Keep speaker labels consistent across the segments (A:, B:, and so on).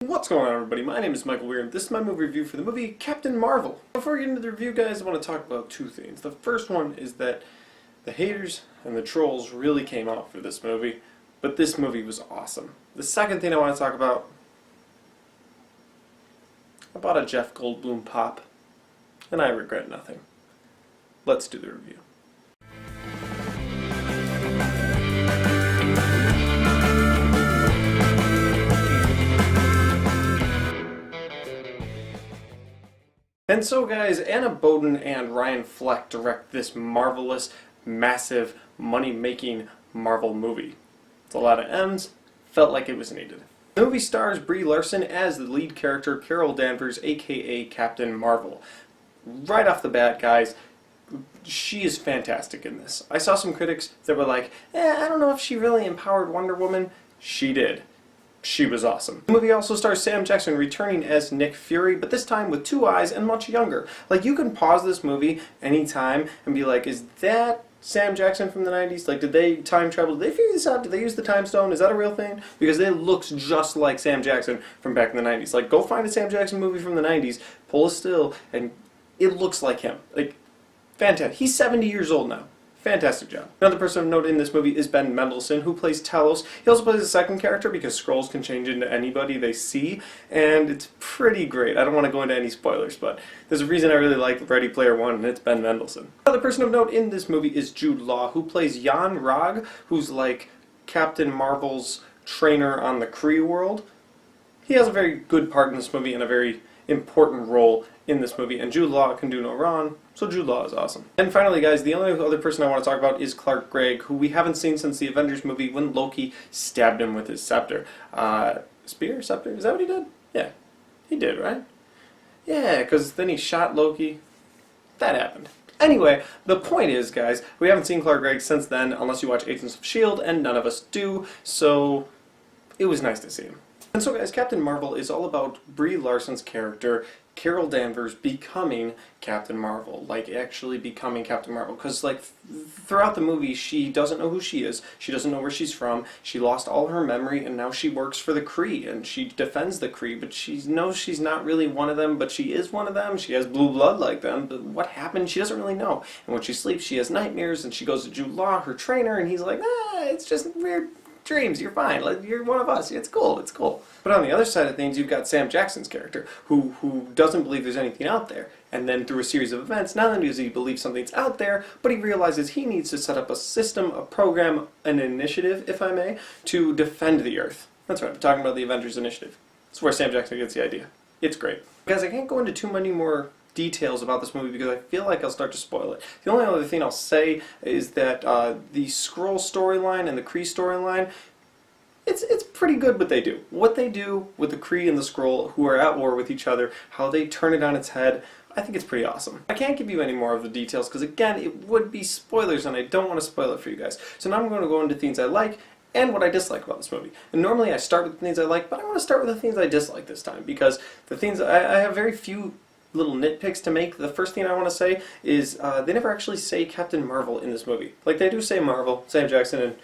A: What's going on, everybody? My name is Michael Weer, and this is my movie review for the movie Captain Marvel. Before we get into the review, guys, I want to talk about two things. The first one is that the haters and the trolls really came out for this movie, but this movie was awesome. The second thing I want to talk about, I bought a Jeff Goldblum pop, and I regret nothing. Let's do the review. And so, guys, Anna Boden and Ryan Fleck direct this marvelous, massive, money-making Marvel movie. It's a lot of M's, felt like it was needed. The movie stars Brie Larson as the lead character, Carol Danvers, aka Captain Marvel. Right off the bat, guys, she is fantastic in this. I saw some critics that were like, I don't know if she really empowered Wonder Woman. She did. She was awesome. The movie also stars Sam Jackson returning as Nick Fury, but this time with two eyes and much younger. Like, you can pause this movie anytime and be like, is that Sam Jackson from the 90s? Like, did they time travel? Did they figure this out? Did they use the time stone? Is that a real thing? Because it looks just like Sam Jackson from back in the 90s. Like, go find a Sam Jackson movie from the 90s, pull a still, and it looks like him. Like, fantastic. He's 70 years old now. Fantastic job. Another person of note in this movie is Ben Mendelsohn, who plays Talos. He also plays a second character because Skrulls can change into anybody they see, and it's pretty great. I don't want to go into any spoilers, but there's a reason I really like Ready Player One, and it's Ben Mendelsohn. Another person of note in this movie is Jude Law, who plays Jan Rog, who's like Captain Marvel's trainer on the Kree world. He has a very good part in this movie and a very important role in this movie, and Jude Law can do no wrong, so Jude Law is awesome. And finally, guys, the only other person I want to talk about is Clark Gregg, who we haven't seen since the Avengers movie when Loki stabbed him with his scepter. Spear? Scepter? Is that what he did? Yeah. He did, right? Yeah, because then he shot Loki. That happened. Anyway, the point is, guys, we haven't seen Clark Gregg since then, unless you watch Agents of S.H.I.E.L.D., and none of us do, so it was nice to see him. And so, guys, Captain Marvel is all about Brie Larson's character, Carol Danvers, becoming Captain Marvel. Like, actually becoming Captain Marvel. Because, like, throughout the movie, she doesn't know who she is. She doesn't know where she's from. She lost all her memory, and now she works for the Kree. And she defends the Kree, but she knows she's not really one of them, but she is one of them. She has blue blood like them. But what happened, she doesn't really know. And when she sleeps, she has nightmares, and she goes to Jude Law, her trainer, and he's like, it's just weird dreams, you're fine, like, you're one of us, it's cool, it's cool. But on the other side of things, you've got Sam Jackson's character, who doesn't believe there's anything out there, and then through a series of events, not only does he believe something's out there, but he realizes he needs to set up a system, a program, an initiative, if I may, to defend the Earth. That's right, I'm talking about the Avengers Initiative. That's where Sam Jackson gets the idea. It's great. Guys, I can't go into too many more details about this movie because I feel like I'll start to spoil it. The only other thing I'll say is that the Skrull storyline and the Kree storyline, it's pretty good what they do. What they do with the Kree and the Skrull, who are at war with each other, how they turn it on its head, I think it's pretty awesome. I can't give you any more of the details because, again, it would be spoilers and I don't want to spoil it for you guys. So now I'm going to go into things I like and what I dislike about this movie. And normally I start with the things I like, but I want to start with the things I dislike this time because the things I have very few little nitpicks to make. The first thing I want to say is they never actually say Captain Marvel in this movie. Like, they do say Marvel, Sam Jackson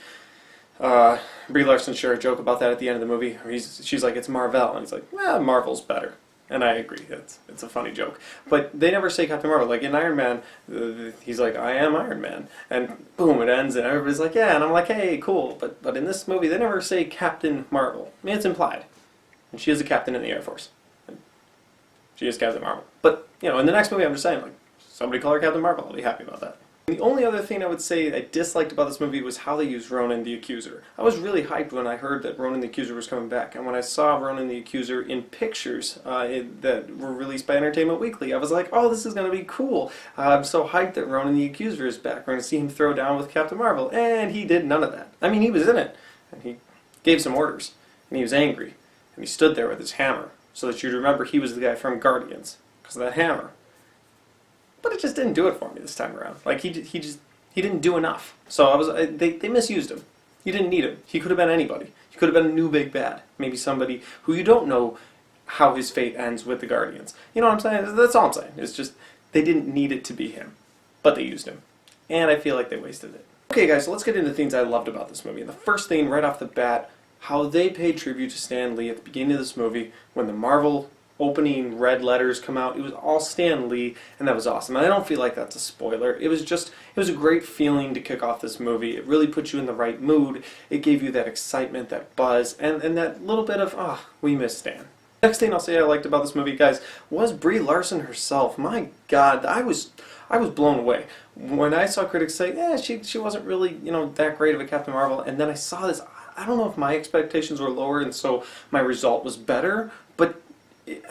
A: and Brie Larson share a joke about that at the end of the movie. She's like, it's Marvel, and he's like, Marvel's better. And I agree, it's a funny joke. But they never say Captain Marvel. Like in Iron Man, he's like, I am Iron Man. And boom, it ends, and everybody's like, yeah, and I'm like, hey, cool. But in this movie, they never say Captain Marvel. I mean, it's implied. And she is a captain in the Air Force. She is Captain Marvel. But, you know, in the next movie, I'm just saying, like, somebody call her Captain Marvel. I'll be happy about that. The only other thing I would say I disliked about this movie was how they used Ronan the Accuser. I was really hyped when I heard that Ronan the Accuser was coming back, and when I saw Ronan the Accuser in pictures that were released by Entertainment Weekly, I was like, oh, this is going to be cool. I'm so hyped that Ronan the Accuser is back. We're going to see him throw down with Captain Marvel, and he did none of that. I mean, he was in it, and he gave some orders, and he was angry, and he stood there with his hammer, so that you'd remember he was the guy from Guardians, because of that hammer. But it just didn't do it for me this time around. Like, he didn't do enough. So they misused him. You didn't need him. He could have been anybody. He could have been a new big bad. Maybe somebody who you don't know how his fate ends with the Guardians. You know what I'm saying? That's all I'm saying. It's just, they didn't need it to be him. But they used him. And I feel like they wasted it. Okay guys, so let's get into things I loved about this movie. And the first thing right off the bat how they paid tribute to Stan Lee at the beginning of this movie when the Marvel opening red letters come out. It was all Stan Lee, and that was awesome. And I don't feel like that's a spoiler. It was a great feeling to kick off this movie. It really put you in the right mood. It gave you that excitement, that buzz, and that little bit of, we miss Stan. Next thing I'll say I liked about this movie, guys, was Brie Larson herself. My God, I was blown away when I saw critics say, she wasn't really, that great of a Captain Marvel, and then I saw this. I don't know if my expectations were lower, and so my result was better, but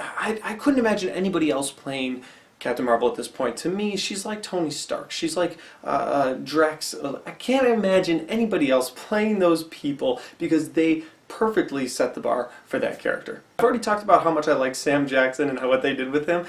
A: I couldn't imagine anybody else playing Captain Marvel at this point. To me, she's like Tony Stark. She's like Drax. I can't imagine anybody else playing those people because they perfectly set the bar for that character. I've already talked about how much I like Sam Jackson and what they did with him.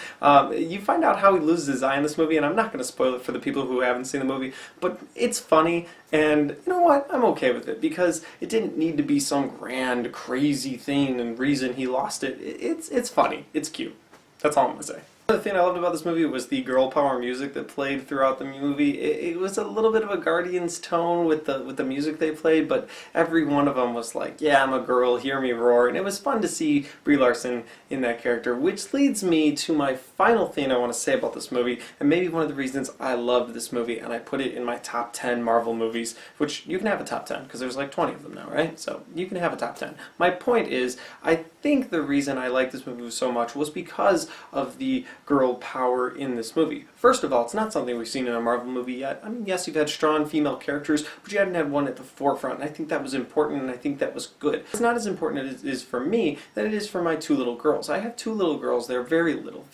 A: You find out how he loses his eye in this movie, and I'm not going to spoil it for the people who haven't seen the movie, but it's funny, and you know what? I'm okay with it because it didn't need to be some grand, crazy thing and reason he lost it. It's funny. It's cute. That's all I'm going to say. Another thing I loved about this movie was the girl power music that played throughout the movie. It was a little bit of a Guardians tone with the music they played, but every one of them was like, yeah, I'm a girl, hear me roar, and it was fun to see Brie Larson in that character, which leads me to my final thing I want to say about this movie, and maybe one of the reasons I loved this movie, and I put it in my top 10 Marvel movies, which you can have a top 10, because there's like 20 of them now, right? So you can have a top 10. My point is, I think the reason I like this movie so much was because of the girl power in this movie. First of all, it's not something we've seen in a Marvel movie yet. I mean, yes, you've had strong female characters, but you hadn't had one at the forefront, and I think that was important, and I think that was good. It's not as important as it is for me than it is for my two little girls. I have two little girls. They're very little,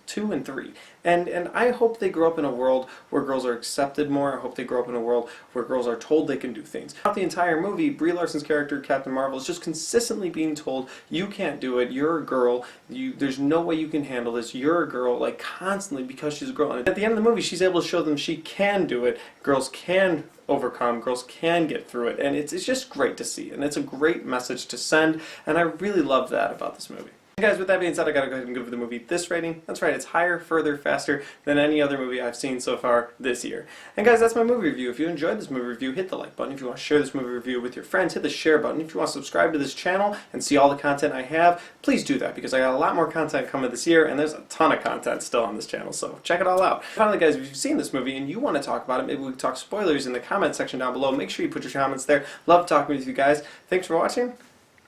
A: 2 and 3. And I hope they grow up in a world where girls are accepted more. I hope they grow up in a world where girls are told they can do things. Throughout the entire movie, Brie Larson's character, Captain Marvel, is just consistently being told, you can't do it, you're a girl, there's no way you can handle this, you're a girl, like constantly because she's a girl. And at the end of the movie, she's able to show them she can do it, girls can overcome, girls can get through it, and it's just great to see, and it's a great message to send, and I really love that about this movie. Guys, with that being said, I gotta go ahead and give the movie this rating. That's right, it's higher, further, faster than any other movie I've seen so far this year. And guys, that's my movie review. If you enjoyed this movie review, hit the like button. If you want to share this movie review with your friends, hit the share button. If you want to subscribe to this channel and see all the content I have, please do that because I got a lot more content coming this year and there's a ton of content still on this channel, so check it all out. Finally, guys, if you've seen this movie and you want to talk about it, maybe we can talk spoilers in the comment section down below. Make sure you put your comments there. Love talking with you guys. Thanks for watching,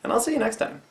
A: and I'll see you next time.